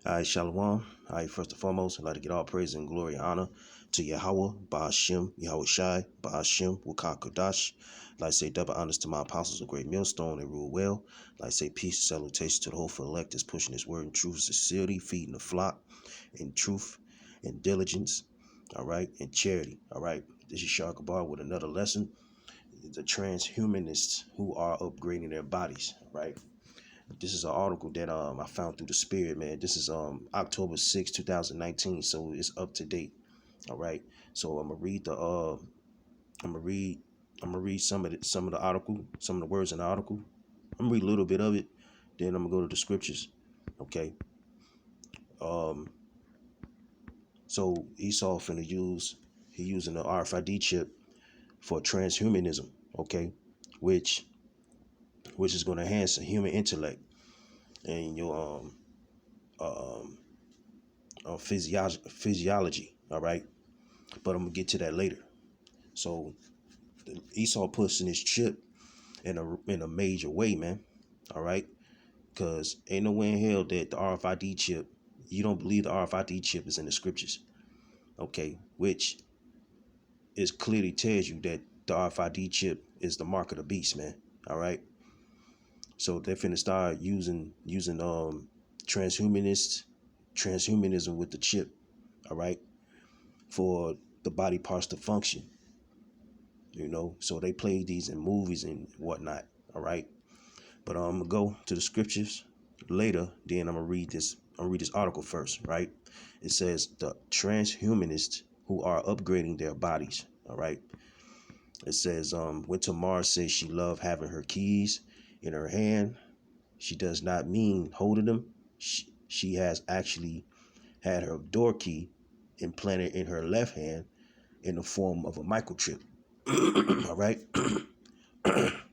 All right, Shalom. All right, first and foremost, I'd like to get all praise and glory and honor to Yahweh, Ba'ashem, Yahweh Shai, Ba'ashem, Wakah Kodash. I'd like to say double honors to my apostles of Great Millstone, they rule well. I'd like to say peace and salutation to the hopeful elect that's pushing his word in truth, sincerity, feeding the flock in truth and diligence, all right, and charity, all right. This is Shakabar with another lesson. The transhumanists who are upgrading their bodies, all right. This is an article that I found through the Spirit, man. This is October 6, 2019, so it's up to date. All right. So I'm gonna read the I'm gonna read I'm gonna read some of the article, some of the words in the article. I'm gonna read a little bit of it, then I'm gonna go to the scriptures. Okay. Um so Esau finna he using the RFID chip for transhumanism, okay, which is gonna enhance the human intellect and your physiology, all right? But I'm gonna get to that later. So Esau puts in his chip in a major way, man. All right, because ain't no way in hell that the RFID chip, you don't believe the RFID chip is in the scriptures, okay? Which is clearly tells you that the RFID chip is the mark of the beast, man. All right, so they're finna start using transhumanism with the chip, all right, for the body parts to function. So they play these in movies and whatnot, all right. But I'm gonna go to the scriptures later. Then I'm gonna read this. I'm gonna read this article first, right? It says the transhumanists who are upgrading their bodies, all right. It says when Tamar says she loved having her keys in her hand, she does not mean holding them. She has actually had her door key implanted in her left hand in the form of a microchip. All right.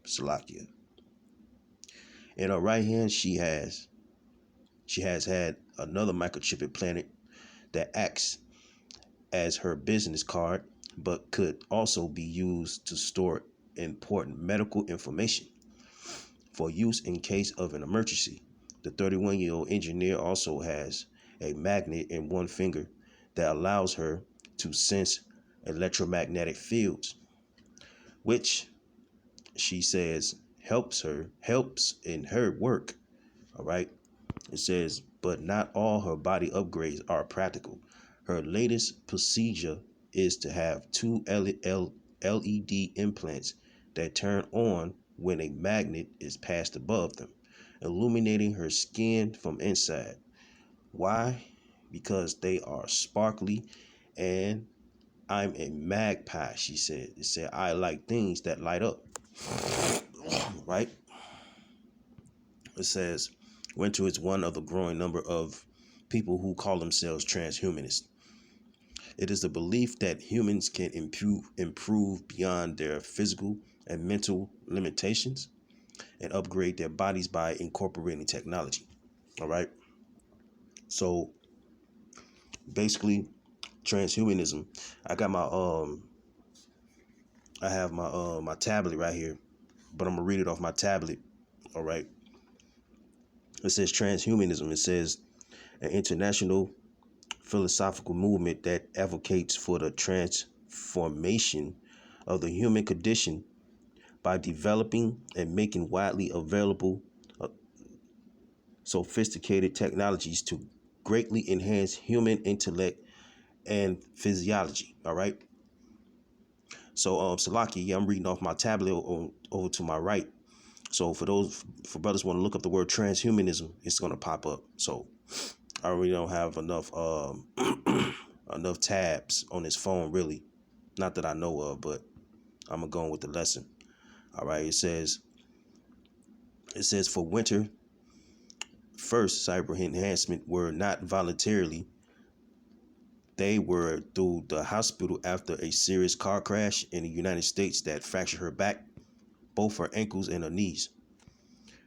Salakia. In her right hand, she has had another microchip implanted that acts as her business card, but could also be used to store important medical information for use in case of an emergency. The 31-year-old engineer also has a magnet in one finger that allows her to sense electromagnetic fields, which she says helps in her work. All right. It says, but not all her body upgrades are practical. Her latest procedure is to have two LED implants that turn on when a magnet is passed above them, illuminating her skin from inside. Why? Because they are sparkly and I'm a magpie, she said. It said, I like things that light up. Right? It says, Winter is one of the growing number of people who call themselves transhumanists. It is the belief that humans can improve beyond their physical and mental limitations and upgrade their bodies by incorporating technology. All right. So basically, transhumanism. I got I have my tablet right here, but I'm gonna read it off my tablet. All right. It says transhumanism. It says an international philosophical movement that advocates for the transformation of the human condition by developing and making widely available sophisticated technologies to greatly enhance human intellect and physiology. All right. So Salaki, yeah, I'm reading off my tablet over to my right. So for brothers want to look up the word transhumanism, it's gonna pop up. So I really don't have enough enough tabs on this phone, really. Not that I know of, but I'm gonna go on with the lesson. All right, it says for Winter, first cyber enhancement were not voluntarily. They were through the hospital after a serious car crash in the United States that fractured her back, both her ankles and her knees.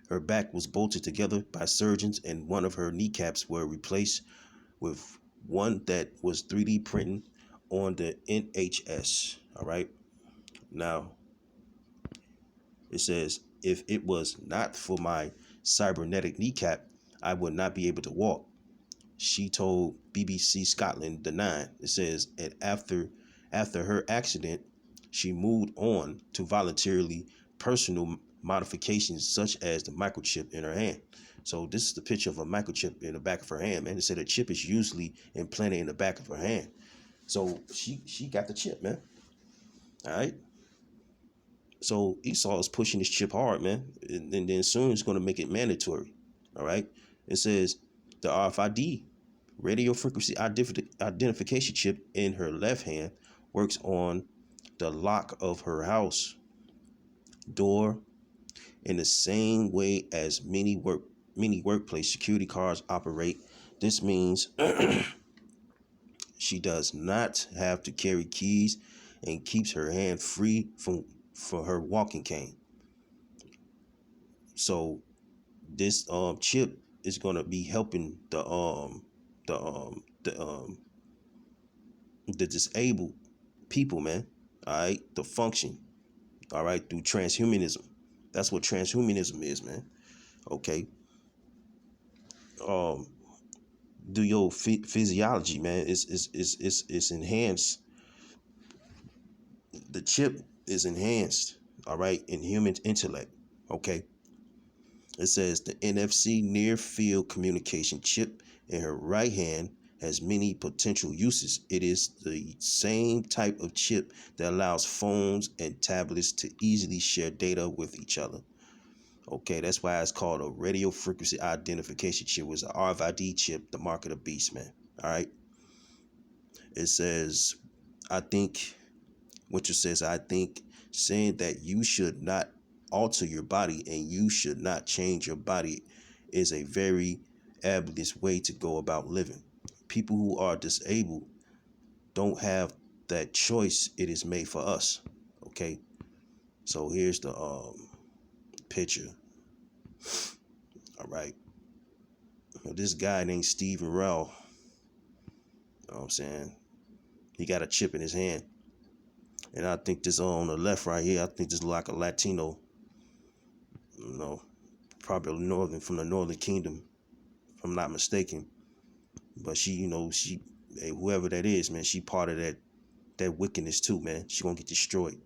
Her back was bolted together by surgeons, and one of her kneecaps were replaced with one that was 3D printed on the NHS. All right. Now, it says, if it was not for my cybernetic kneecap, I would not be able to walk. she told BBC Scotland the 9. It says, and after her accident, she moved on to voluntarily personal modifications such as the microchip in her hand. So this is the picture of a microchip in the back of her hand, man. It said a chip is usually implanted in the back of her hand. So she got the chip, man. All right. So Esau is pushing this chip hard, man, and then soon it's going to make it mandatory. All right. It says the RFID, radio frequency identification chip in her left hand, works on the lock of her house door in the same way as many workplace security cards operate. This means she does not have to carry keys and keeps her hand free for her walking cane. So this chip is gonna be helping the disabled people, man. All right, the function. All right, through transhumanism. That's what transhumanism is, man. Okay. Um, do your physiology, man. It's enhanced. The chip is enhanced. All right, in human intellect. Okay. It says the NFC near field communication chip in her right hand has many potential uses. It is the same type of chip that allows phones and tablets to easily share data with each other. Okay, that's why it's called a radio frequency identification chip. It was an RFID chip, the mark of the beast, man. All right. It says, I think, I think saying that you should not alter your body and you should not change your body is a very ableist way to go about living. People who are disabled don't have that choice. It is made for us. Okay. So here's the picture. All right. This guy named Stephen Rell, you know what I'm saying? He got a chip in his hand. And I think this on the left right here, I think this like a Latino, you know, probably from the Northern Kingdom, if I'm not mistaken. But she, hey, whoever that is, man, she part of that wickedness too, man. She gonna get destroyed.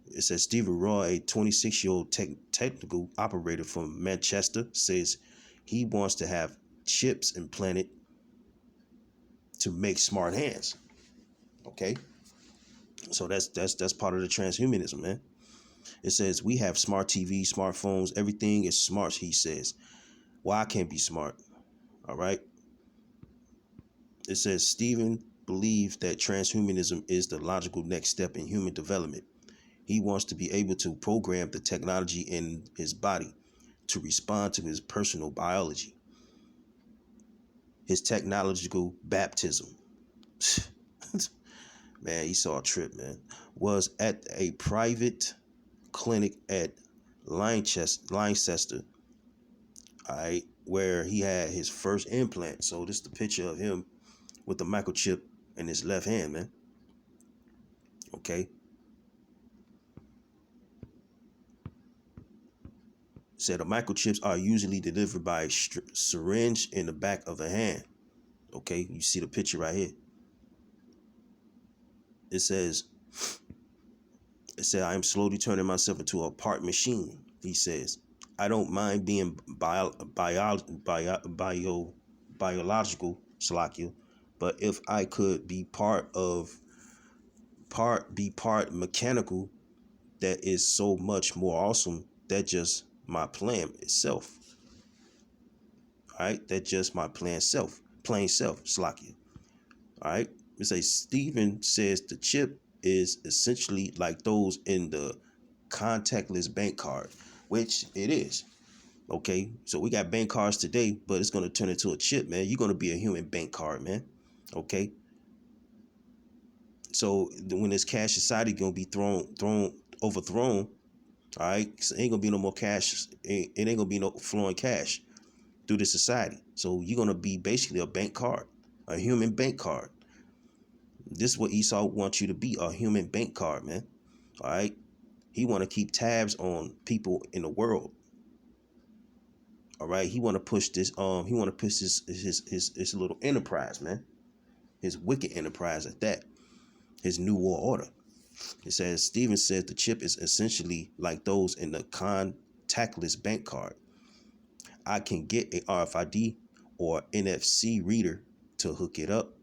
It says Stephen Raw, a 26-year-old technical operator from Manchester, says he wants to have chips implanted to make smart hands. Okay, so that's part of the transhumanism, man. It says we have smart TV, smartphones, everything is smart. He says, well, I can't be smart. All right. It says Stephen believes that transhumanism is the logical next step in human development. He wants to be able to program the technology in his body to respond to his personal biology. His technological baptism. Man, he saw a trip, man. Was at a private clinic at Leicester, all right, where he had his first implant. So this is the picture of him with the microchip in his left hand, man. Okay. Said the microchips are usually delivered by a syringe in the back of the hand. Okay, you see the picture right here. It said, I am slowly turning myself into a part machine. He says, I don't mind being biological, Salakia, but if I could be part mechanical, that is so much more awesome. That just my plan itself. All right, that just my plain self, Salakia. All right. It says Stephen says the chip is essentially like those in the contactless bank card, which it is. Okay. So we got bank cards today, but it's going to turn into a chip, man. You're going to be a human bank card, man. Okay. So when this cash society going to be overthrown, all right, so ain't going to be no more cash. It ain't going to be no flowing cash through the society. So you're going to be basically a bank card, a human bank card. This is what Esau wants you to be, a human bank card, man. All right. He want to keep tabs on people in the world. All right, he want to push this. He want to push his little enterprise, man. His wicked enterprise at that. His new world order. It says Stevens says the chip is essentially like those in the contactless bank card. I can get a RFID or NFC reader to hook it up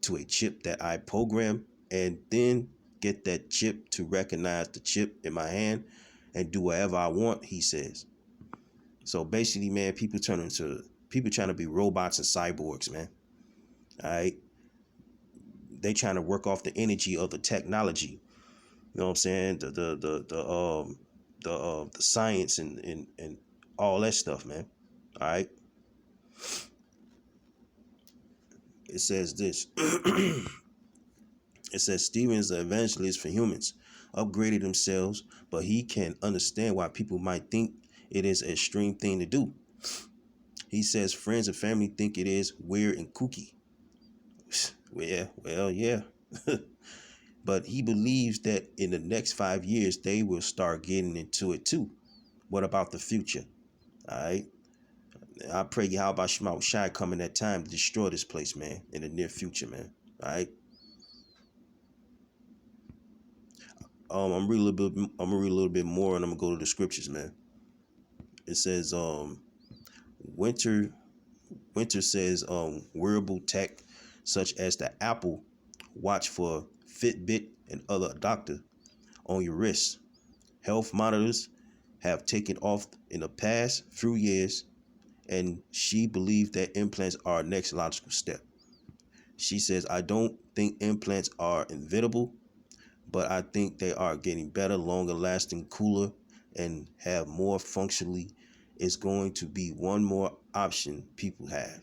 to a chip that I program, and then get that chip to recognize the chip in my hand and do whatever I want, he says. So basically, man, people trying to be robots and cyborgs, man. All right. They trying to work off the energy of the technology. You know what I'm saying? The science and all that stuff, man. All right. It says this. It says Stevens, the evangelist for humans, upgraded themselves, but he can understand why people might think it is an extreme thing to do. He says friends and family think it is weird and kooky. Yeah. But he believes that in the next 5 years, they will start getting into it too. What about the future? All right. I pray you, how about Shema Shai coming that time to destroy this place, man, in the near future, man. All right. I'm gonna read a little bit more, and I'm gonna go to the scriptures, man. It says, winter says, wearable tech such as the Apple Watch for Fitbit and other doctor on your wrist. Health monitors have taken off in the past few years, and she believes that implants are a next logical step. She says, I don't think implants are inevitable, but I think they are getting better, longer lasting, cooler, and have more functionally. It's going to be one more option people have.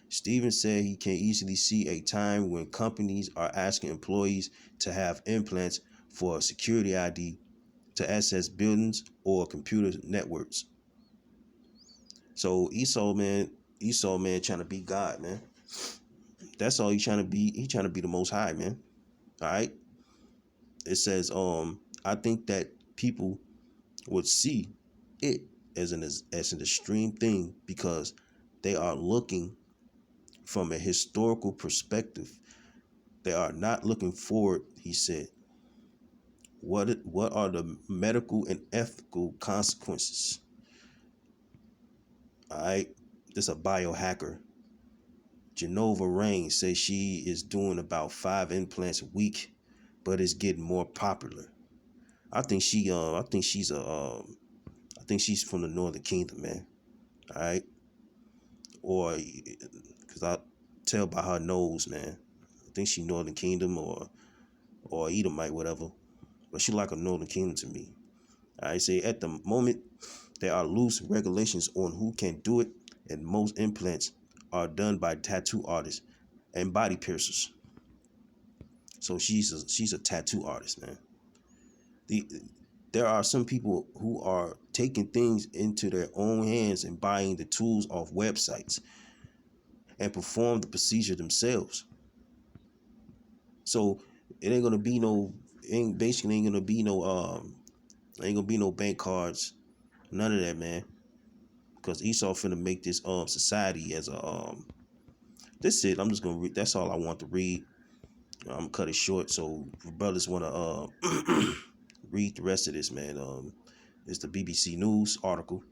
Stevens said he can easily see a time when companies are asking employees to have implants for a security ID to access buildings or computer networks. So Esau man trying to be God, man. That's all he's trying to be. He's trying to be the most high, man. All right. It says, I think that people would see it as an extreme thing because they are looking from a historical perspective. They are not looking forward, he said. What are the medical and ethical consequences? All right. This a biohacker. Genova Rain says she is doing about 5 implants a week, but it's getting more popular. I think she's from the Northern Kingdom, man. All right. Or because I tell by her nose, man. I think she Northern Kingdom or Edomite, whatever. But she like a Northern Kingdom to me. I say at the moment there are loose regulations on who can do it, and most implants are done by tattoo artists and body piercers. So she's a tattoo artist, man. The There are some people who are taking things into their own hands and buying the tools off websites and perform the procedure themselves. So it ain't gonna be no, ain't gonna be no bank cards, none of that, man. Because Esau finna make this society as a That's it. I'm just gonna read. That's all I want to read. I'm gonna cut it short. So if brothers wanna read the rest of this, man. It's the BBC News article.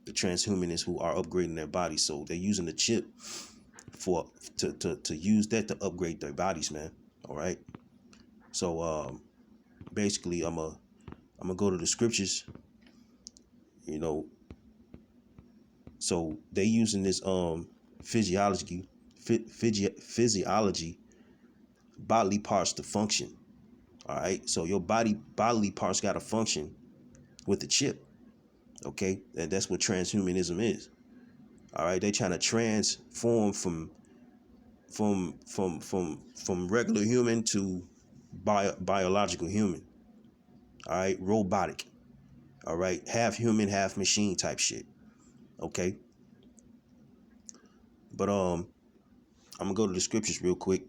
The transhumanists who are upgrading their bodies, so they're using the chip to use that to upgrade their bodies, man. All right. So basically, I'm gonna go to the scriptures. You know, so they using this physiology physiology bodily parts to function. All right. So your bodily parts got to function with the chip. Okay, and that's what transhumanism is. All right, they trying to transform from regular human to biological human. All right, robotic. All right, half human, half machine type shit. Okay, but I'm gonna go to the scriptures real quick.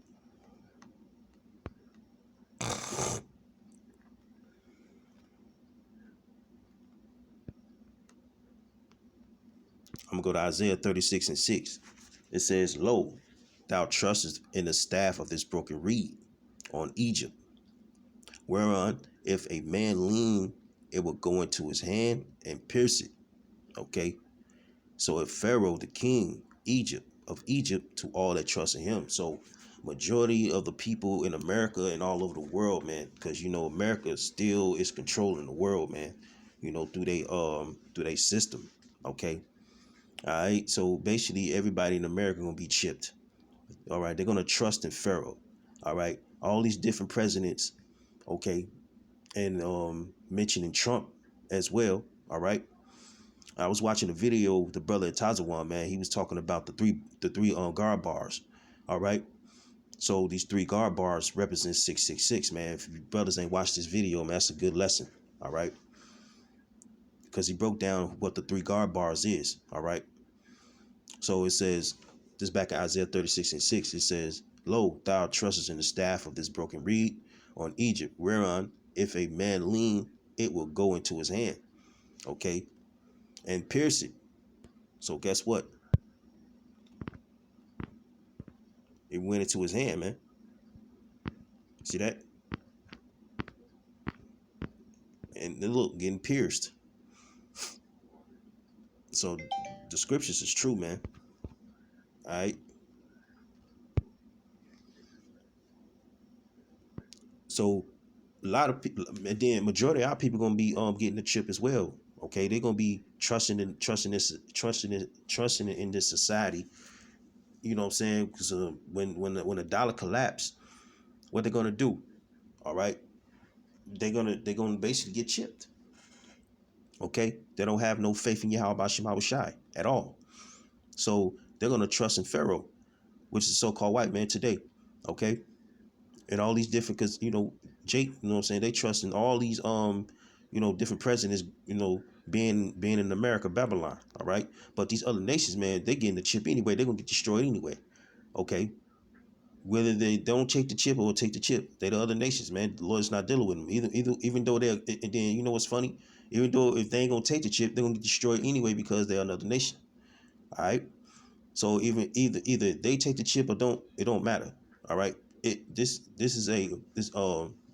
I'm gonna go to Isaiah 36:6. It says, Lo, thou trustest in the staff of this broken reed on Egypt, whereon if a man lean, it will go into his hand and pierce it. Okay. So if Pharaoh, the king, Egypt, to all that trust in him. So majority of the people in America and all over the world, man, because America still is controlling the world, man. Through they system. Okay. All right. So basically everybody in America gonna be chipped. All right. They're gonna trust in Pharaoh. All right. All these different presidents, okay, and mentioning Trump as well. All right. I was watching a video with the brother at Tazawan, man. He was talking about the three guard bars. All right. So these three guard bars represent 666, man. If you brothers ain't watched this video, man, that's a good lesson. All right. Because he broke down what the three guard bars is. All right. So it says, this back in Isaiah 36:6, it says, Lo, thou trustest in the staff of this broken reed on Egypt, whereon if a man lean, it will go into his hand. Okay. And pierce it. So guess what? It went into his hand, man. See that? And look, getting pierced. So the scriptures is true, man. All right. So a lot of people, and then majority of our people gonna be getting the chip as well. Okay, they're gonna be trusting it in this society. You know what I'm saying? Because when the dollar collapse, what they're gonna do? All right, they're gonna basically get chipped. Okay, they don't have no faith in Yahweh Shai at all. So they're gonna trust in Pharaoh, which is so-called white man today. Okay, and all these different, because Jake, you know what I'm saying, they trust in all these different presidents, being in America, Babylon. All right, but these other nations, man, they getting the chip anyway. They're gonna get destroyed anyway. Okay, whether they don't take the chip or take the chip, they the other nations, man. The Lord's not dealing with them even though they're. And then you know what's funny, even though if they ain't gonna take the chip, they're gonna get destroyed anyway because they're another nation. All right, so either they take the chip or don't, it don't matter. All right, this is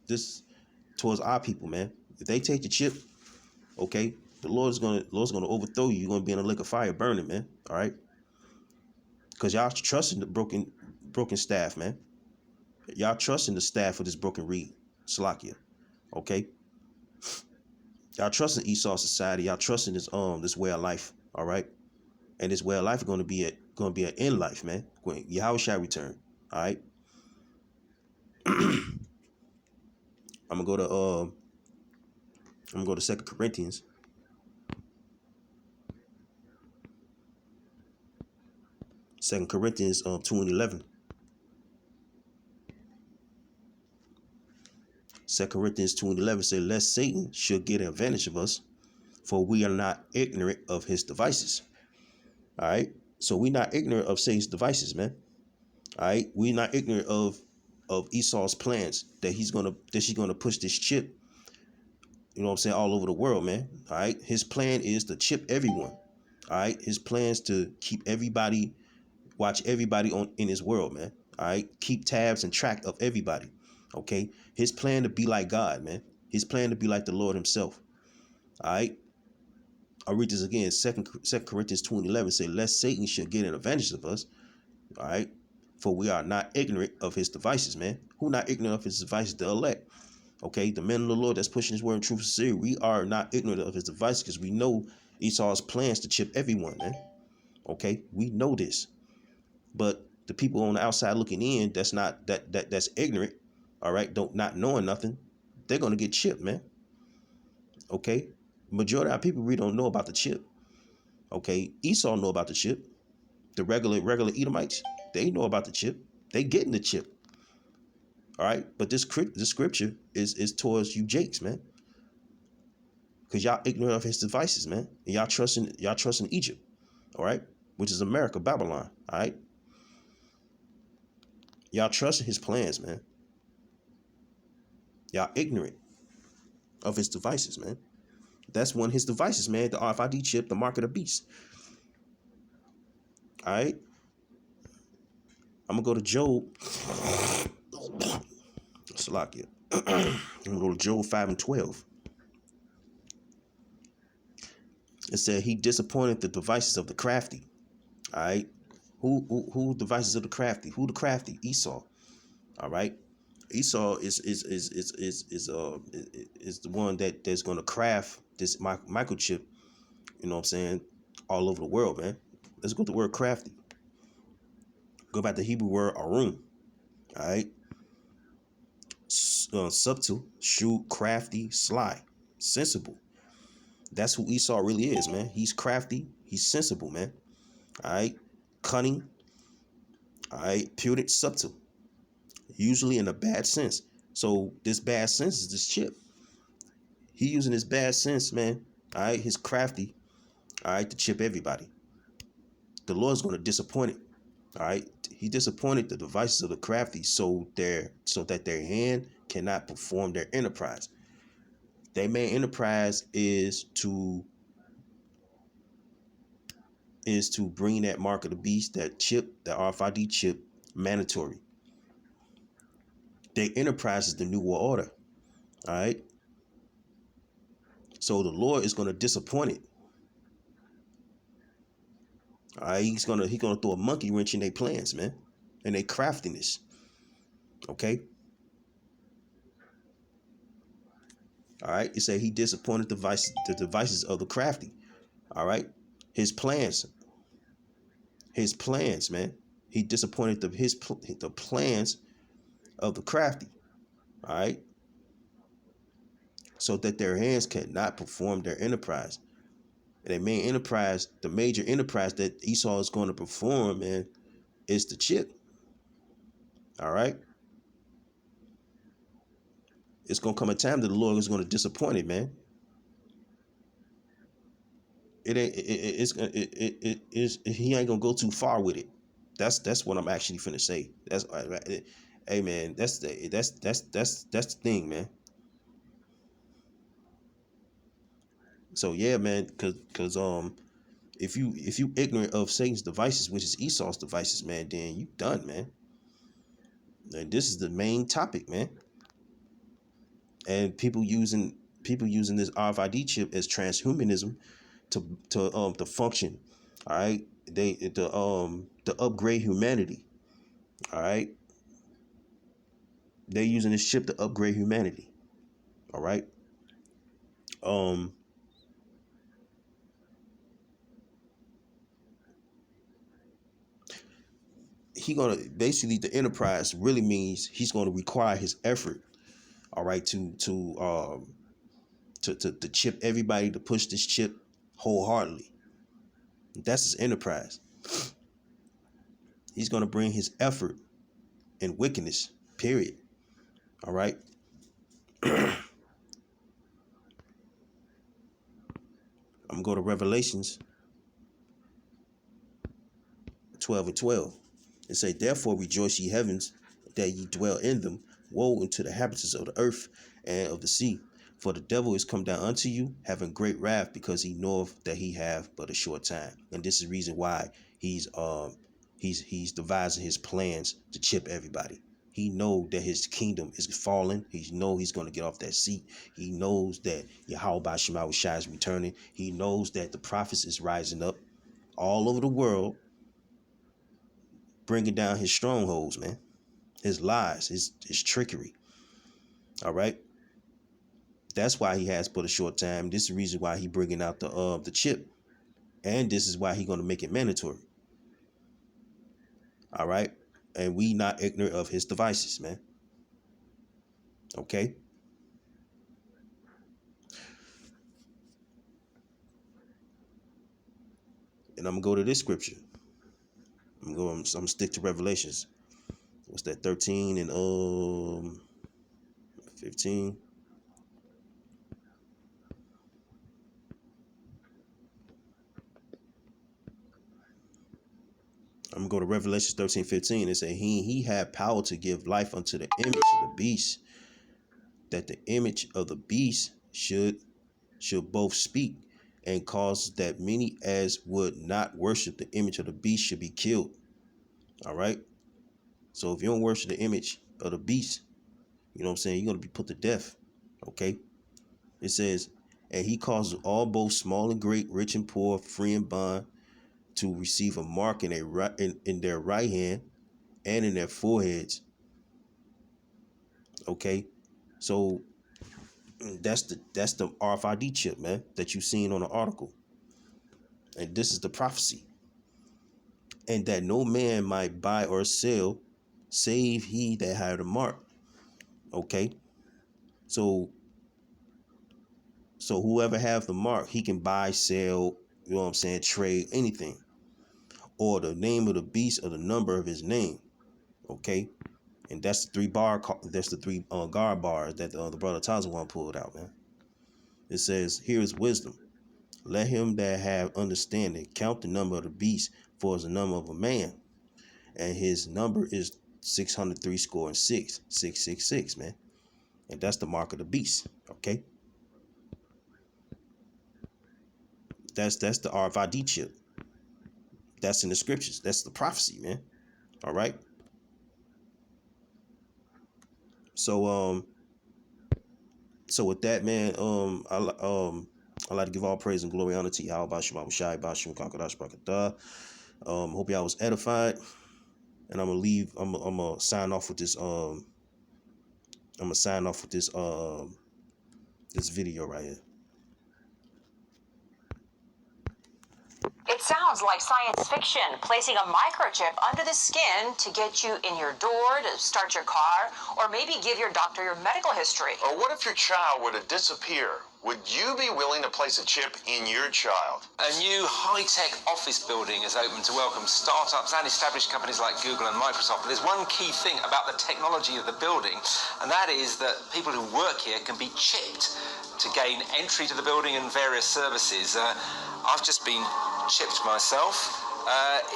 this towards our people, man. If they take the chip, okay, the Lord's gonna overthrow you. You're gonna be in a lake of fire burning, man. All right, because y'all trusting the broken staff, man. Y'all trusting the staff of this broken reed, Salakia. Okay, y'all trusting Esau society. Y'all trusting this way of life. All right, and this way of life is gonna be an end life, man. When Yahweh shall return. All right. I'm gonna go to Second Corinthians. Second Corinthians 2:11. Second Corinthians 2:11 says, lest Satan should get advantage of us, for we are not ignorant of his devices. All right. So we're not ignorant of Satan's devices, man. All right. We're not ignorant of Esau's plans that she's gonna push this chip, you know what I'm saying, all over the world, man. All right. His plan is to chip everyone. All right. His plans to keep everybody, watch everybody in his world, man. All right. Keep tabs and track of everybody. Okay. His plan to be like God, man. His plan to be like the Lord himself. All right. I'll read this again. Second Corinthians 2:11 say, lest Satan should get an advantage of us. All right. For we are not ignorant of his devices, man. Who not ignorant of his devices? The elect. Okay. The men of the Lord that's pushing his word in truth and sincerity. We are not ignorant of his devices because we know Esau's plans to chip everyone, man. Okay. We know this. But the people on the outside looking in, that's ignorant, all right, don't not knowing nothing, they're gonna get chipped, man. Okay, majority of our people really don't know about the chip. Okay, Esau know about the chip. The regular Edomites, they know about the chip. They getting the chip. All right, but this scripture is towards you Jakes, man, because y'all ignorant of his devices, man, and y'all trusting Egypt, all right, which is America, Babylon, all right. Y'all trusting his plans, man. Y'all ignorant of his devices, man. That's one of his devices, man. The RFID chip, the mark of the beast. All right. I'm gonna go to Job. Salakia. I'm gonna go to Job 5:12. It said he disappointed the devices of the crafty. All right. Who devices of the crafty? Who the crafty? Esau. All right. Esau is the one that's gonna craft this microchip. You know what I'm saying? All over the world, man. Let's go to the word crafty. Go back to the Hebrew word arum. All right. Subtle, shrewd, crafty, sly, sensible. That's who Esau really is, man. He's crafty. He's sensible, man. All right. Cunning. All right. Prudent, subtle. Usually in a bad sense. So this bad sense is this chip. He using his bad sense, man. All right. His crafty. All right. To chip everybody. The Lord's going to disappoint it. All right. He disappointed the devices of the crafty so that their hand cannot perform their enterprise. Their main enterprise is to bring that mark of the beast, that chip, that RFID chip, mandatory. Their enterprise is the new world order. All right. So the Lord is going to disappoint it. All right. He's gonna throw a monkey wrench in their plans, man, and their craftiness. Okay. All right. It say he disappointed the devices of the crafty. All right. His plans, man. He disappointed the plans of the crafty. All right. So that their hands cannot perform their enterprise. And their main enterprise, the major enterprise that Esau is going to perform, man, is the chip. All right. It's going to come a time that the Lord is going to disappoint it, man. It ain't. He ain't gonna go too far with it. That's what I'm actually finna say. Hey man, that's the thing, man. So yeah, man, cause if you ignorant of Satan's devices, which is Esau's devices, man, then you done, man. And this is the main topic, man. And people using this RFID chip as transhumanism to function. All right, to upgrade humanity. All right, they're using this chip to upgrade humanity. All right. Um, he gonna basically, the enterprise really means he's gonna require his effort. All right, to chip everybody, to push this chip wholeheartedly. That's his enterprise. He's gonna bring his effort and wickedness. Period. All right. I'm gonna go to Revelations 12:12. It say, therefore rejoice ye heavens, that ye dwell in them. Woe unto the inhabitants of the earth and of the sea. For the devil is come down unto you, having great wrath, because he knoweth that he have but a short time. And this is the reason why he's devising his plans to chip everybody. He know that his kingdom is falling. He know he's going to get off that seat. He knows that Yahweh Shema Shai is returning. He knows that the prophets is rising up all over the world, bringing down his strongholds, man. His lies, his trickery. All right. That's why he has but a short time. This is the reason why he bringing out the chip, and this is why he going to make it mandatory. All right, and we not ignorant of his devices, man. Okay. And I'm gonna go to this scripture. I'm gonna stick to Revelations. What's that? 13 and 15. I'm gonna go to Revelation 13:15. It say he had power to give life unto the image of the beast, that the image of the beast should both speak and causes that many as would not worship the image of the beast should be killed. All right. So if you don't worship the image of the beast, you know what I'm saying, you're going to be put to death. Okay. It says, and he causes all, both small and great, rich and poor, free and bond, to receive a mark in their right hand and in their foreheads. Okay. So that's the RFID chip, man, that you seen on the article. And this is the prophecy. And that no man might buy or sell save he that had a mark. Okay. So whoever have the mark, he can buy, sell, you know what I'm saying, trade, anything. Or the name of the beast or the number of his name. Okay. And that's the three guard bars that the brother Tazawam pulled out, man. It says, here is wisdom. Let him that have understanding count the number of the beast, for as the number of a man. And his number is 603 score and 666, man. And that's the mark of the beast. Okay. That's the RFID chip. That's in the scriptures. That's the prophecy, man. All right. So with that, man, I like to give all praise and glory and honor to Yahweh Shema Shai Bashim Kakadash Brakatah. Hope y'all was edified. And I'm gonna sign off with this this video right here. It sounds like science fiction, placing a microchip under the skin to get you in your door, to start your car, or maybe give your doctor your medical history. Or what if your child were to disappear? Would you be willing to place a chip in your child? A new high-tech office building is open to welcome startups and established companies like Google and Microsoft. But there's one key thing about the technology of the building, and that is that people who work here can be chipped to gain entry to the building and various services. I've just been chipped myself.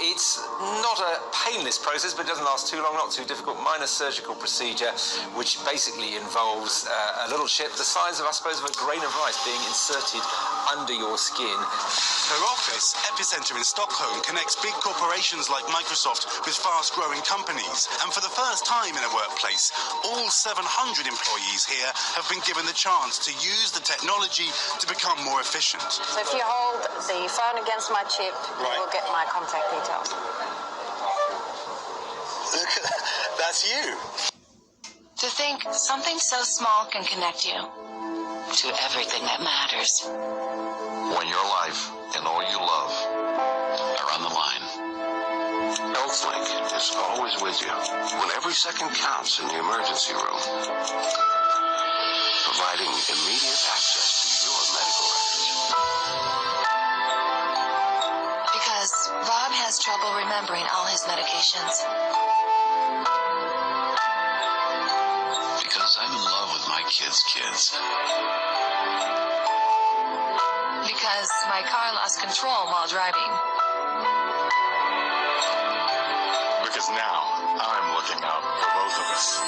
It's not a painless process, but it doesn't last too long, not too difficult. Minor surgical procedure, which basically involves a little chip the size of, I suppose, of a grain of rice being inserted under your skin. Her office, Epicenter in Stockholm, connects big corporations like Microsoft with fast-growing companies. And for the first time in a workplace, all 700 employees here have been given the chance to use the technology to become more efficient. So if you hold the phone against my chip, you will get my contact details. Look, that's you. To think something so small can connect you to everything that matters. When your life and all you love are on the line, HealthLink is always with you when every second counts in the emergency room, providing immediate access to your medical records. Because Rob has trouble remembering all his medications. Because I'm in love with my kids' kids. Because my car lost control while driving. Because now I'm looking out for both of us.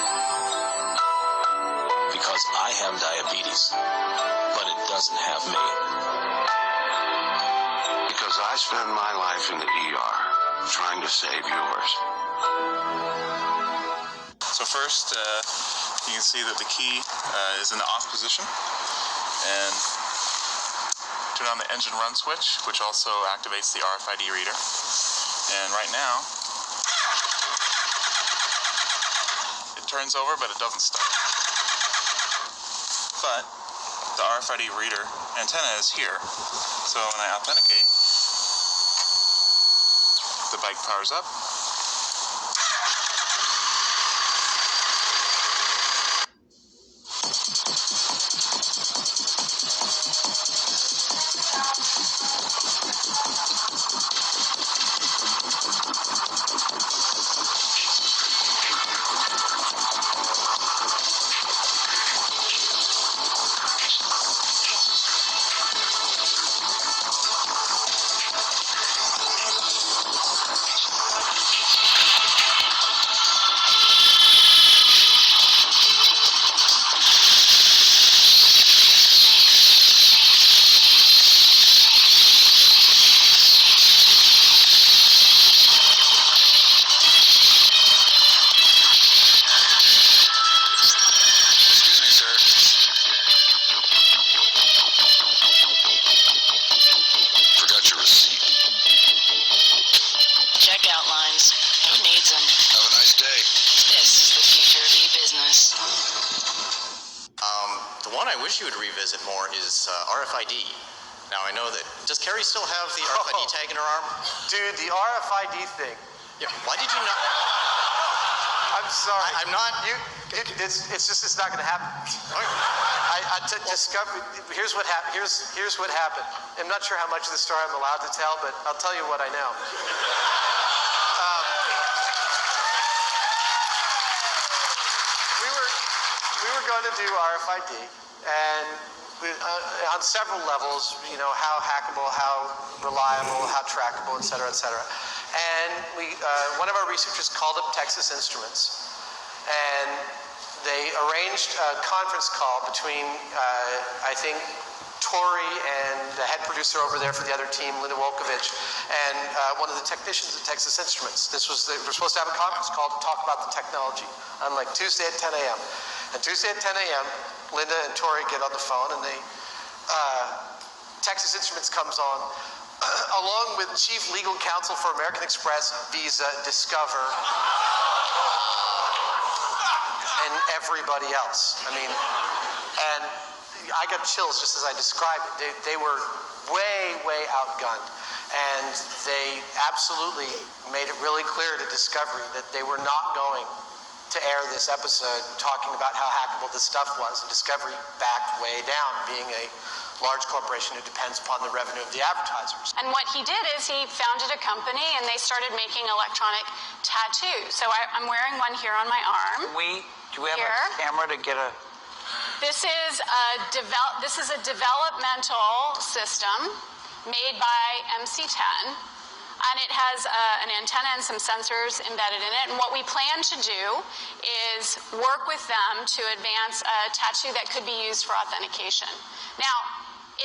Because I have diabetes, but it doesn't have me. Because I spend my life in the ER trying to save yours. So first, you can see that the key is in the off position, and turn on the engine run switch, which also activates the RFID reader. And right now, it turns over, but it doesn't start. But the RFID reader antenna is here, so when I authenticate, the bike powers up. This is the future of e-business. The one I wish you would revisit more is RFID. Now, I know that... Does Carrie still have the RFID tag in her arm? Dude, the RFID thing. Yeah, why did you not... I'm sorry. I'm not... It's not going to happen. Here's what happened. Here's what happened. I'm not sure how much of the story I'm allowed to tell, but I'll tell you what I know. We were going to do RFID, and on several levels, you know, how hackable, how reliable, how trackable, et cetera, et cetera. And one of our researchers called up Texas Instruments, and they arranged a conference call between, I think, Tori and the head producer over there for the other team, Linda Wolkovich, and one of the technicians at Texas Instruments. They were supposed to have a conference call to talk about the technology on like Tuesday at 10 a.m. And Tuesday at 10 a.m., Linda and Tori get on the phone, and Texas Instruments comes on, along with Chief Legal Counsel for American Express, Visa, Discover, and everybody else. I mean, and I got chills just as I described it. They were way outgunned, and they absolutely made it really clear to Discovery that they were not going to air this episode talking about how hackable this stuff was, and Discovery backed way down, being a large corporation who depends upon the revenue of the advertisers. And what he did is he founded a company, and they started making electronic tattoos. So I'm wearing one here on my arm. Do we have here. A camera to get a... This is a developmental system made by MC10. And it has an antenna and some sensors embedded in it. And what we plan to do is work with them to advance a tattoo that could be used for authentication. Now,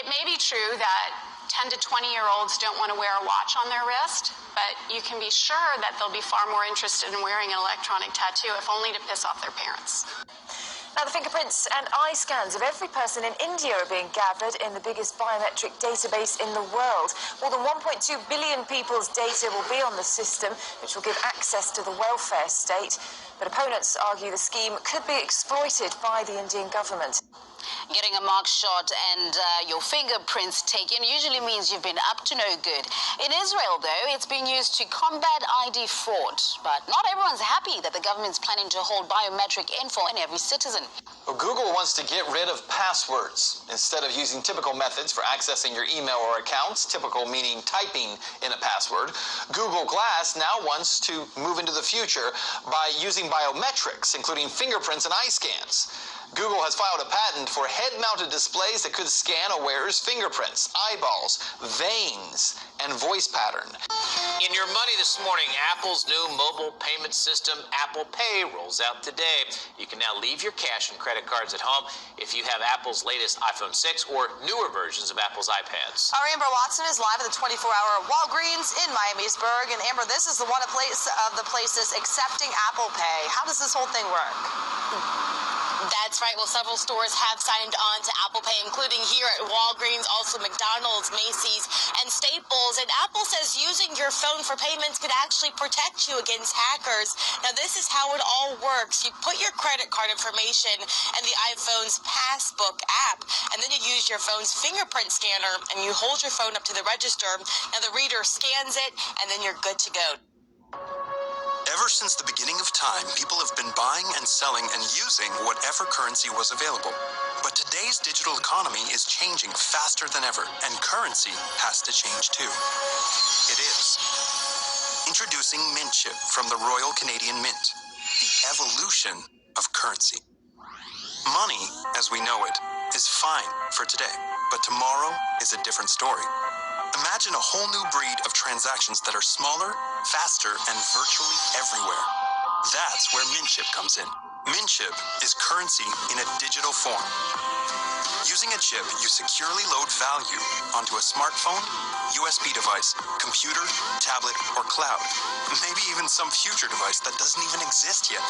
it may be true that 10 to 20-year-olds don't want to wear a watch on their wrist, but you can be sure that they'll be far more interested in wearing an electronic tattoo, if only to piss off their parents. Now, the fingerprints and eye scans of every person in India are being gathered in the biggest biometric database in the world. More than 1.2 billion people's data will be on the system, which will give access to the welfare state. But opponents argue the scheme could be exploited by the Indian government. Getting a mug shot and your fingerprints taken usually means you've been up to no good. In Israel, though, it's being used to combat ID fraud. But not everyone's happy that the government's planning to hold biometric info in every citizen. Well, Google wants to get rid of passwords. Instead of using typical methods for accessing your email or accounts, typical meaning typing in a password, Google Glass now wants to move into the future by using biometrics, including fingerprints and eye scans. Google has filed a patent for head-mounted displays that could scan a wearer's fingerprints, eyeballs, veins, and voice pattern. In your money this morning, Apple's new mobile payment system, Apple Pay, rolls out today. You can now leave your cash and credit cards at home if you have Apple's latest iPhone 6 or newer versions of Apple's iPads. Our Amber Watson is live at the 24-hour Walgreens in Miamisburg. And Amber, this is the one of the places accepting Apple Pay. How does this whole thing work? That's right. Well, several stores have signed on to Apple Pay, including here at Walgreens, also McDonald's, Macy's, and Staples. And Apple says using your phone for payments could actually protect you against hackers. Now, this is how it all works. You put your credit card information and the iPhone's Passbook app, and then you use your phone's fingerprint scanner, and you hold your phone up to the register. Now, the reader scans it, and then you're good to go. Ever since the beginning of time, people have been buying and selling and using whatever currency was available. But today's digital economy is changing faster than ever, and currency has to change too. It is. Introducing Mint Chip from the Royal Canadian Mint, the evolution of currency. Money, as we know it, is fine for today, but tomorrow is a different story. Imagine a whole new breed of transactions that are smaller, faster, and virtually everywhere. That's where Mint Chip comes in. Mint Chip is currency in a digital form. Using a chip, you securely load value onto a smartphone, USB device, computer, tablet, or cloud. Maybe even some future device that doesn't even exist yet.